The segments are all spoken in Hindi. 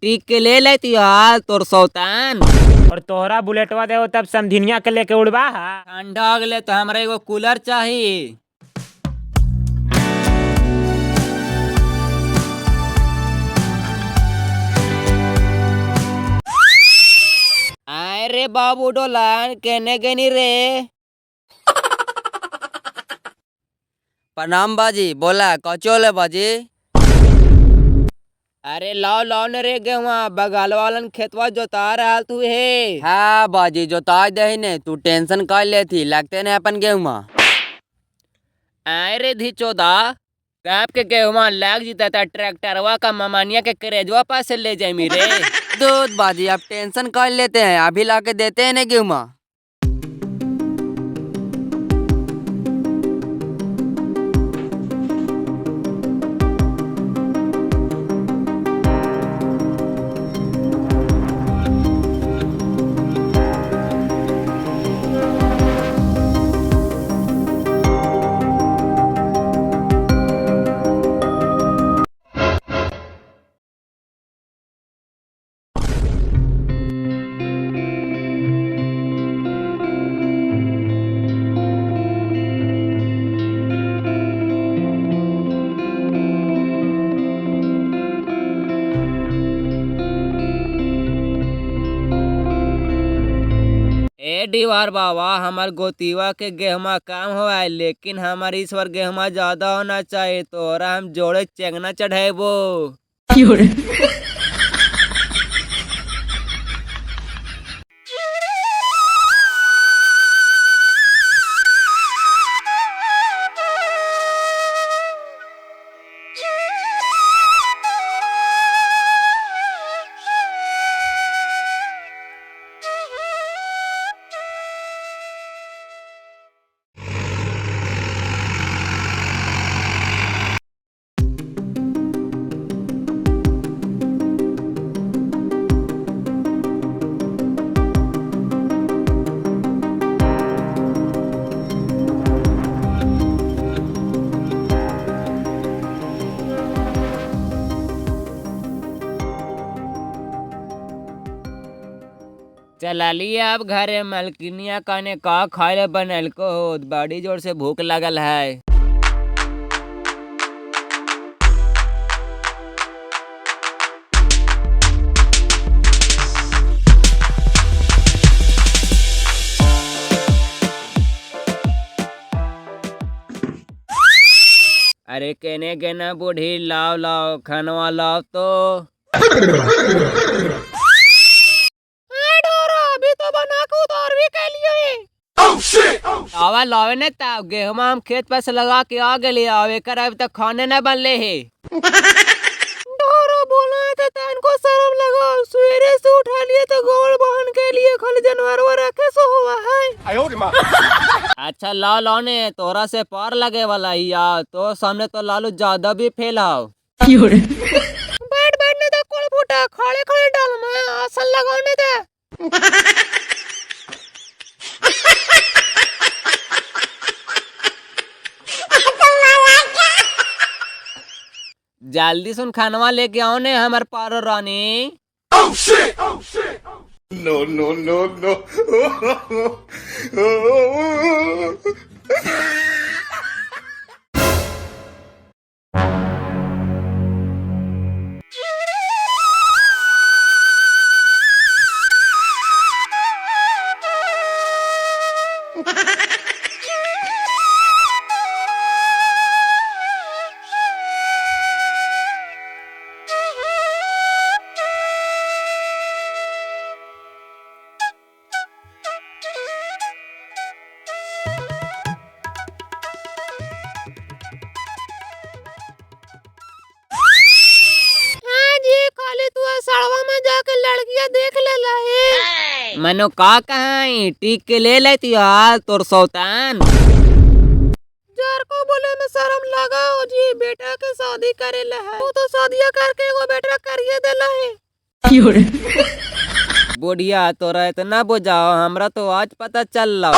टिक के ले लेती हाल तोर सौतान। और तोहरा बुलेटवा दे तब समधिनिया के लेके उड़वा। ठंडा गले तो हमरा एगो कूलर चाहिए। आए रे बाबू डोलान कहने गनी रे। प्रणाम बाजी, बोला कचोले बाजी। अरे लाओ लाओ न रे गेहुआ बगल वालन खेतवा जोता रहा तू है। हाँ बाजी जोता दे ने, तू टेंशन कर लेती लगते ने अपन गेहुआ। आए रे धी चौदा काप के गेहुआ लग जीता था ट्रैक्टरवा का ममानिया के करेजवा पास से ले जाए मेरे। दूध बाजी अब टेंशन कर लेते हैं, अभी ला के देते हैं ना गेहुआ। ए दीवार बाबा हमार गोतीवा के गेहमा काम हुआ है, लेकिन हमार इस बार गेहमा ज्यादा होना चाहिए, तोरा हम जोड़े चेंगना चढ़ेबो। चला लिया अब घरे मलकिनिया काने का खाए बनल को हो, बड़ी जोर से भूख लगल है। अरे कहने गेना बूढ़ी लाओ लाओ खनवा लाओ तो। अभी तो बना के उतार भी कर लिए। आवा लावे ने ताव गेहुमा हम खेत पर से लगा के आ गए, आवे कर अभी तक खाने न बनले है। डोरो बोला था तनको शर्म लगा, सवेरे से उठा लिए तो गोल बहन के लिए खाली जानवर रखे सो हुआ है। अच्छा लाओ लाओ ने तोरा से पार लगे वाला ही यार, तो सामने तो लालू ज्यादा भी फैलाओ। बैठ बैठने तो कोल फूटा खड़े खड़े डाल में आसन लगाने दे। जल्दी सुन खानवा लेके आओ ने हमार पारो रानी। No, no, no, no. मनो का कहाई टिक के ले लेती हाल तोर सौतान। जार को बोले में शर्म लगा हो जी, बेटा के शादी करे ला है, तू तो शादिया करके एगो बेटा करिए देला है। बुढ़िया तोरा इतना बुझाओ, हमरा तो आज पता चल रहा।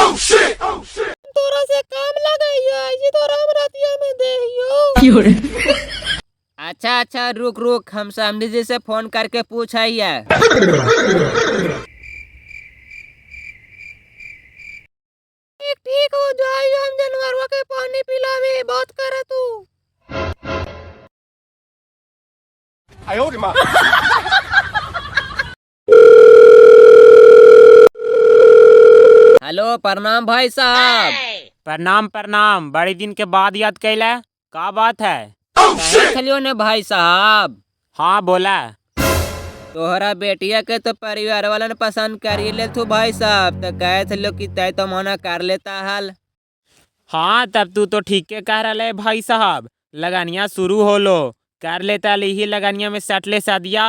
तोरा से काम लगाइयो जी, तोरा हम रतिया में देहियो। अच्छा अच्छा रुक रुक, हम समधी जी से फोन करके पूछिए। ठीक ठीक हो जाइए, हम जानवरों के पानी पिलावे बात करे तू। 哎呦我的妈！ हेलो प्रणाम भाई साहब। प्रणाम प्रणाम, बड़े दिन के बाद याद कैला, का बात है? कहे छलियो ने भाई साहब, हाँ बोला। तोहरा बेटिया के तो परिवार वालन पसंद करी ले तू भाई साहब, तो कहे छलियो कि तय तो मना कर लेता हल। हाँ तब तू तो ठीक के कह रहा है भाई साहब, लगानिया शुरू हो लो, कर लेता ली ही लगानिया में सटले सादिया।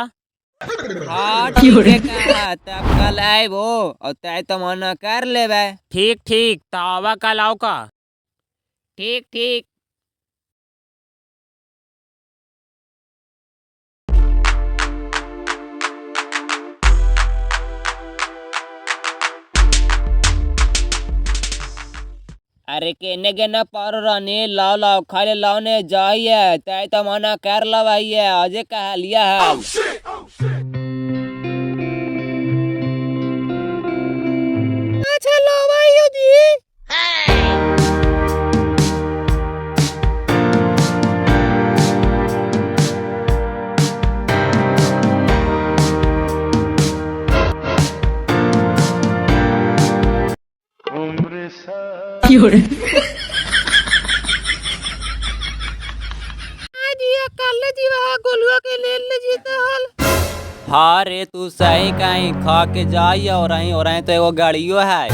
हाँ ठीक है कहा, तब कल आए वो और तय तो मना कर लेवे। ठीक ठीक, तावा कल आओ का। ठीक ठीक। अरे केने गेना पारो रानी, लाओ लाओ खाले लाओ ने जाइए, तय तो मना कर लवाइए, आजे कह लिया है। अच्छा लवाइयो जी। हाँ रे तू सही कहीं खा के जाइए, और तो एगो गाड़ियो है।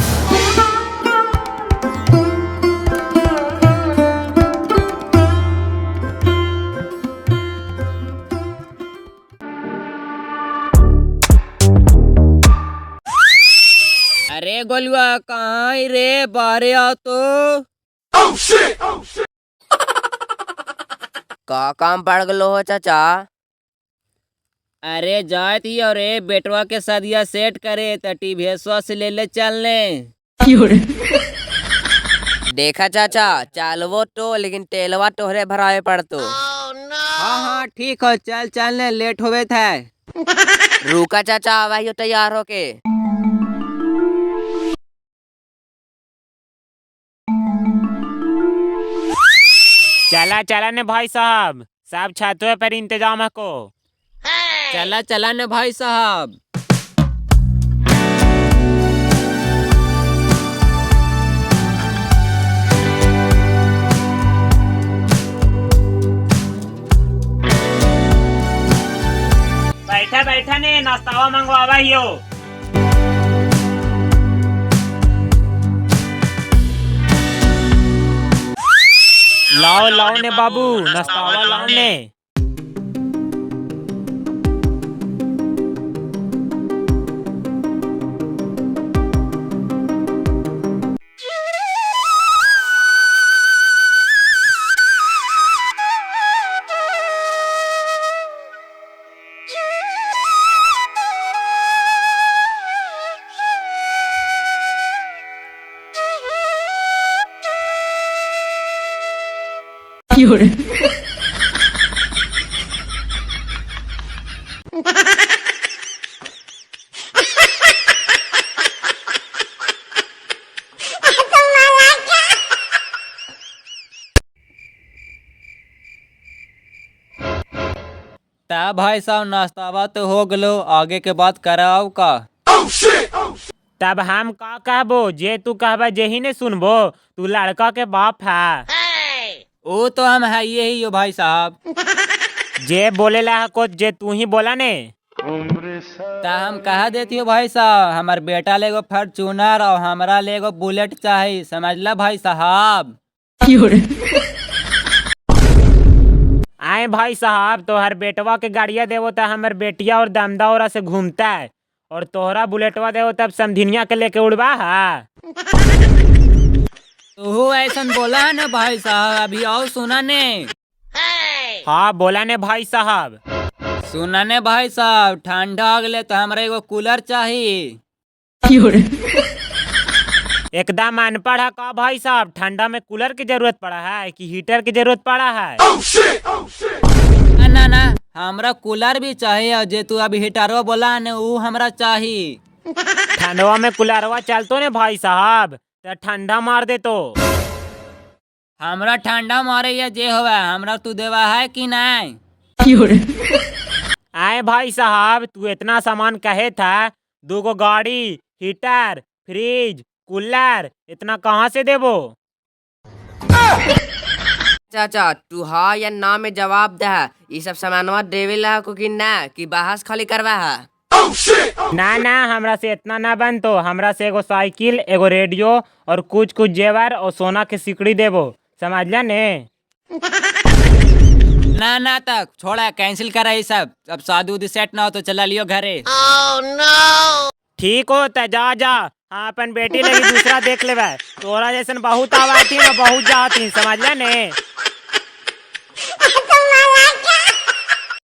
अरे गोलुआ कहाँ है रे, बारे आ तो। का काम पड़ गलो हो चाचा? अरे जाए थी और बेटवा के सदिया सेट करे तो टीवीएसवा से ले चलने। देखा चाचा, चालवो तो लेकिन तेलवा तोहरे भरावे पड़तो। हाँ हाँ ठीक हो, चल चलने, लेट होवे थे। रुका चाचा, आवाइयो तैयार होके। चला चला ने भाई साहब, सब छतों पर इंतजाम है को। चला चला ने भाई साहब। बैठा बैठा ने नाश्तावा मंगवावा हियो। लाओ लाओ ने बाबू, नाश्तावा लाओ ने। ता भाई साहब नाश्तावा तो हो गलो, आगे के बात कराओ का। तब हम का कहबो, जे तू कहबा जे ही ने सुनबो, तू लड़का के बाप है। वो तो हम है ही हो भाई साहब। जे बोले ला को जे तू ही बोला ने। ता हम कहा देती हो भाई साहब, हमार बेटा लेगो फॉर्च्यूनर और हमारा लेगो बुलेट चाहिए, समझला भाई साहब। आए भाई साहब, तोहर बेटवा के गाड़िया देवो तो हमार बेटिया और दमदा से घूमता है, और तोहरा बुलेटवा देवो तब समधिनिया के लेके उड़वा है। तू ऐसा बोला है ना भाई साहब, अभी आओ सुना ने। हाँ बोला ने भाई साहब। सुना ने भाई साहब, ठंडा आ गए तो हमारा एगो कूलर चाहिए। एकदम अनपढ़ है का भाई साहब, ठंडा में कूलर की जरूरत पड़ा है कि हीटर की जरूरत पड़ा है? हमरा कूलर भी चाहिए और जे तू अभी हीटरवा बोला ने ऊ हमरा चाहिए। ठंडवा में कुलरवा चलतो ने भाई साहब, तो ठंडा मार दे तो। हमरा ठंडा मारे या जे होवे हमरा तू देवा है कि नहीं? आए भाई साहब, तू इतना सामान कहे था, 2 गो गाड़ी, हीटर, फ्रिज, कूलर, इतना कहाँ से देबो? चाचा तू हाँ या ना में जवाब दे। ये सब सामानवा देवे ला को कि ना कि बहस खाली करवा है? ना ना, हमरा से इतना ना बन, तो हमरा से एगो साइकिल, एगो रेडियो और कुछ कुछ जेवर और सोना के सिकड़ी देबो, समझला ने? ना ना तक छोड़ा, कैंसिल करा ये सब। अब शादी उदी सेट ना हो तो चला लियो घरे। ठीक हो तो जा जा, हाँ अपन बेटी लगी दूसरा देख लेवे। तोरा जैसन बहुत आवाती ना बहुत जाती, समझला ने?